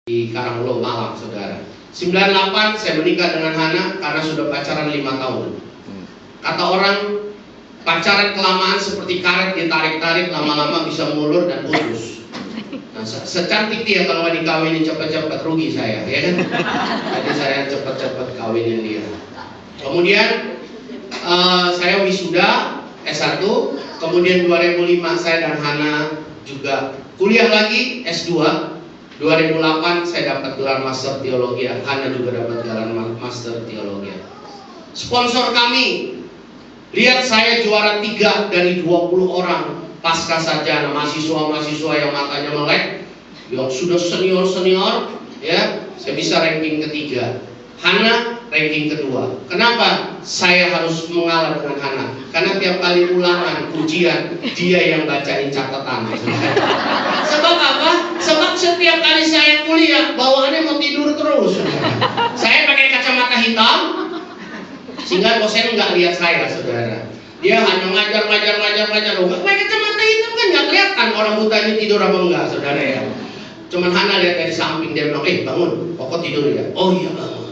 di Karanglo, Malang, saudara. 98 saya menikah dengan Hana karena sudah pacaran 5 tahun. Kata orang, pacaran kelamaan seperti karet ditarik-tarik, lama-lama bisa mulur dan putus. Nah, secantik dia kalau nggak dikawinin cepat-cepat, rugi saya, ya kan? Jadi saya cepat-cepat kawinin dia. Kemudian saya wisuda S1, kemudian 2005 saya dan Hana juga kuliah lagi S2. 2008 saya dapat gelar Master Teologi, Hana juga dapat gelar Master Teologi. Sponsor kami, lihat saya juara 3 dari 20 orang pasca sarjana, mahasiswa-mahasiswa yang matanya melek, yang sudah senior-senior, ya, saya bisa ranking ketiga. Hana ranking kedua. Kenapa saya harus mengalah dengan Hana? Karena tiap kali ulangan, ujian, dia yang bacain catatan. Sebab apa? Sebab setiap kali saya kuliah, bawaannya mau tidur terus. Saya pakai kacamata hitam, sehingga dosen nggak lihat saya, saudara. Dia hanya ngajar. Pakai kacamata hitam kan nggak kelihatan orang buta ini tidur apa enggak, saudara ya. Cuman Hana lihat dari samping, dia bilang, bangun, pokok tidur ya. Oh iya bangun.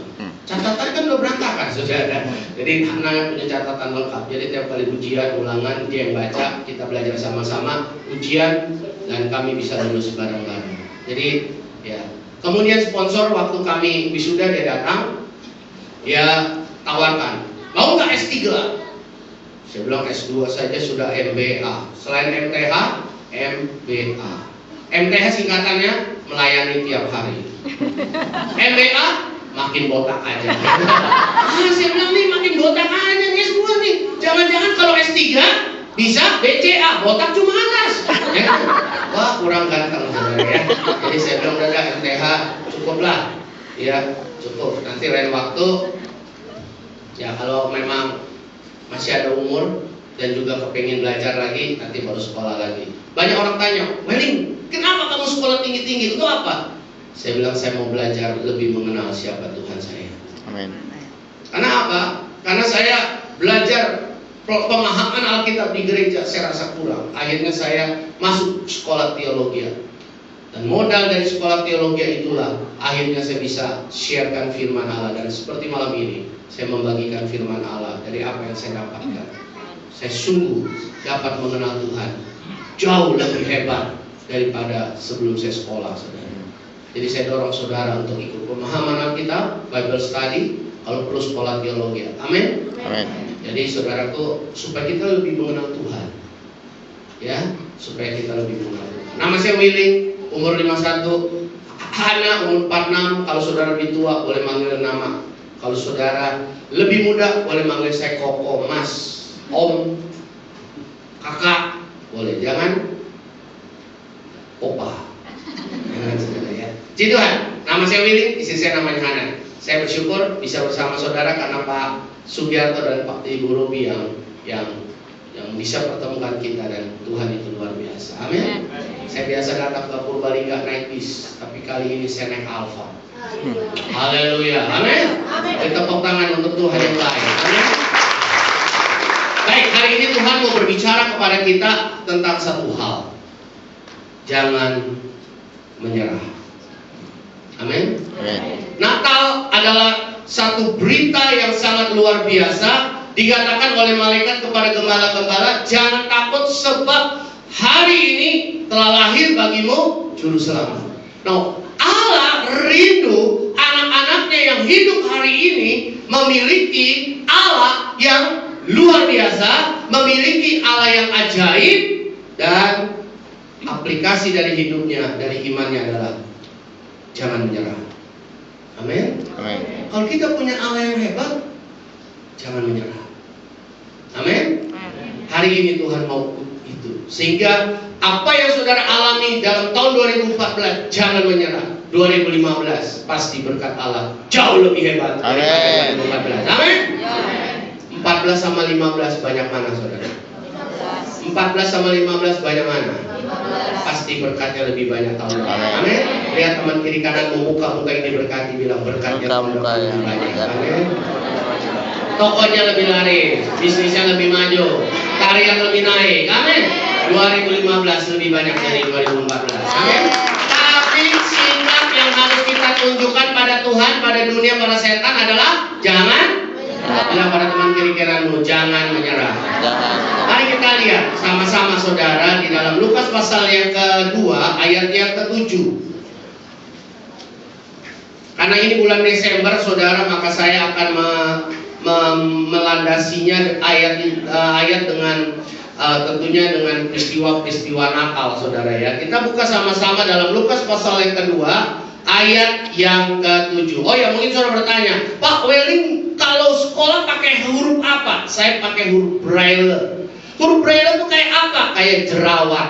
Catatan kan udah berantakan, saudara. Jadi Hana punya catatan lengkap. Jadi tiap kali ujian, ulangan, dia yang baca, kita belajar sama-sama, ujian, dan kami bisa lulus bareng-bareng. Jadi ya. Kemudian sponsor waktu kami wisuda, dia datang, dia tawarkan, mau nggak S3? Saya bilang S2 saja sudah MBA. Selain MTH, MBA. MTH singkatannya melayani tiap hari. MBA makin botak aja. Saya bilang nih makin botak aja nih S2 nih. Jangan-jangan kalau S3 bisa BCA, botak cuma atas. Ya. Wah, kurang ganteng, saudara ya. Jadi saya bilang udah MTH cukuplah. Ya, cukup. Nanti lain waktu, ya kalau memang masih ada umur dan juga kepengen belajar lagi, nanti baru sekolah lagi. Banyak orang tanya, Weling, kenapa kamu sekolah tinggi-tinggi? Itu apa? Saya bilang saya mau belajar lebih mengenal siapa Tuhan saya. Amin. Karena apa? Karena saya belajar pemahaman Alkitab di gereja saya rasa kurang. Akhirnya saya masuk sekolah teologi. Dan modal dari sekolah teologi itulah akhirnya saya bisa sharekan firman Allah. Dan seperti malam ini saya membagikan firman Allah dari apa yang saya dapatkan. Saya sungguh dapat mengenal Tuhan jauh lebih hebat daripada sebelum saya sekolah, saudara. Jadi saya dorong saudara untuk ikut pemahaman Alkitab, Bible study, kalau perlu sekolah teologi. Amin. Amin. Jadi saudaraku, supaya kita lebih mengenal Tuhan, ya, supaya kita lebih mengenal Tuhan. Nama saya Willing, umur 51, Hana umur 46. Kalau saudara lebih tua boleh manggil nama. Kalau saudara lebih muda boleh manggil saya Koko, Mas, Om, Kakak, boleh. Jangan Opa. Jangan, saudara ya. Puji Tuhan. Nama saya Willing, istri saya namanya Hana. Saya bersyukur bisa bersama saudara karena Pak Sugiarto dan Pak Ibu Robi yang bisa pertemukan kita, dan Tuhan itu luar biasa. Amin. Saya biasa datang ke Purbalingga naik bis, tapi kali ini saya naik Alfa. Haleluya. Amin. Kita tepuk tangan untuk Tuhan yang baik. Amin. Baik, hari ini Tuhan mau berbicara kepada kita tentang satu hal. Jangan menyerah. Amin. Natal adalah satu berita yang sangat luar biasa. Dikatakan oleh malaikat kepada gembala-gembala, jangan takut sebab hari ini telah lahir bagimu juru selamat. Nah, Allah rindu anak-anaknya yang hidup hari ini memiliki Allah yang luar biasa, memiliki Allah yang ajaib, dan aplikasi dari hidupnya, dari imannya adalah jangan menyerah. Amin. Amin. Kalau kita punya Allah yang hebat, jangan menyerah. Amin. Hari ini Tuhan mau itu, sehingga apa yang saudara alami dalam tahun 2014 jangan menyerah. 2015 pasti berkat Allah jauh lebih hebat daripada 2014. Amin. 14 sama 15 banyak mana, saudara? 14 sama 15 banyak mana? Pasti berkatnya lebih banyak tahun depan. Amin. Lihat teman kiri kanan muka-muka ini berkati, bilang berkatnya tahun depan lebih banyak. Amin. Tokonya lebih laris, bisnisnya lebih maju, karir lebih naik. Amin. 2015 lebih banyak dari 2014. Amin. Tapi sikap yang harus tunjukkan pada Tuhan, pada dunia, pada setan adalah jangan. Bilang pada teman kiri kananmu, jangan menyerah. Mari kita lihat sama-sama saudara di dalam Lukas pasal yang kedua ayat yang ke-7. Karena ini bulan Desember saudara, maka saya akan melandasinya ayat dengan tentunya dengan peristiwa-peristiwa Natal saudara ya. Kita buka sama-sama dalam Lukas pasal yang kedua ayat yang ke-7. Oh ya, mungkin saudara bertanya, Pak Welling kalau sekolah pakai huruf apa? Saya pakai huruf Braille. Huruf Braille itu kayak apa? Kayak jerawat.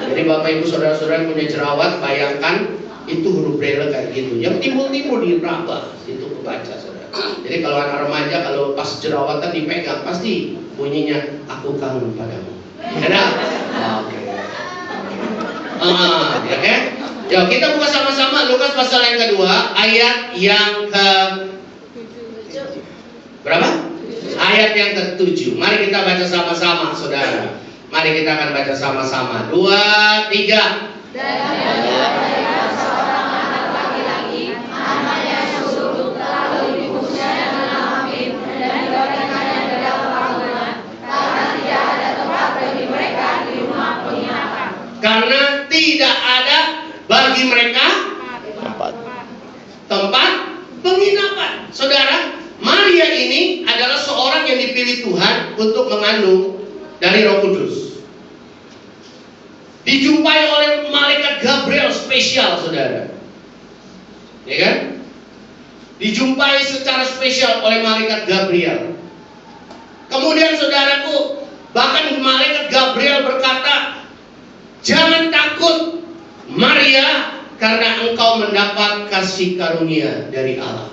Jadi Bapak Ibu saudara-saudara yang punya jerawat, bayangkan itu huruf Braille kayak gitu. Yang timbul-timbul di raba itu kebaca saudara. Jadi kalau anak remaja kalau pas jerawatan dipegang pasti bunyinya aku kangen padamu. Ada? Oke. Ya kan? Ya, kita buka sama-sama Lukas pasal yang kedua ayat yang ke berapa? Ayat yang ke-7. Mari kita baca sama-sama saudara. Mari kita akan baca sama-sama. 2, 3. Dan ada seorang anak laki-laki, namanya Yusuf, lalu ibunya dengan Amin, dan dibawakannya ke dalam bangunan, karena tidak ada tempat bagi mereka di rumah penginapan. Karena tidak ada bagi mereka tempat penginapan. Saudara, Maria ini adalah seorang yang dipilih Tuhan untuk mengandung dari Roh Kudus. Dijumpai oleh malaikat Gabriel spesial, saudara. Ya kan? Dijumpai secara spesial oleh malaikat Gabriel. Kemudian saudaraku, bahkan malaikat Gabriel berkata, jangan takut Maria, karena engkau mendapat kasih karunia dari Allah.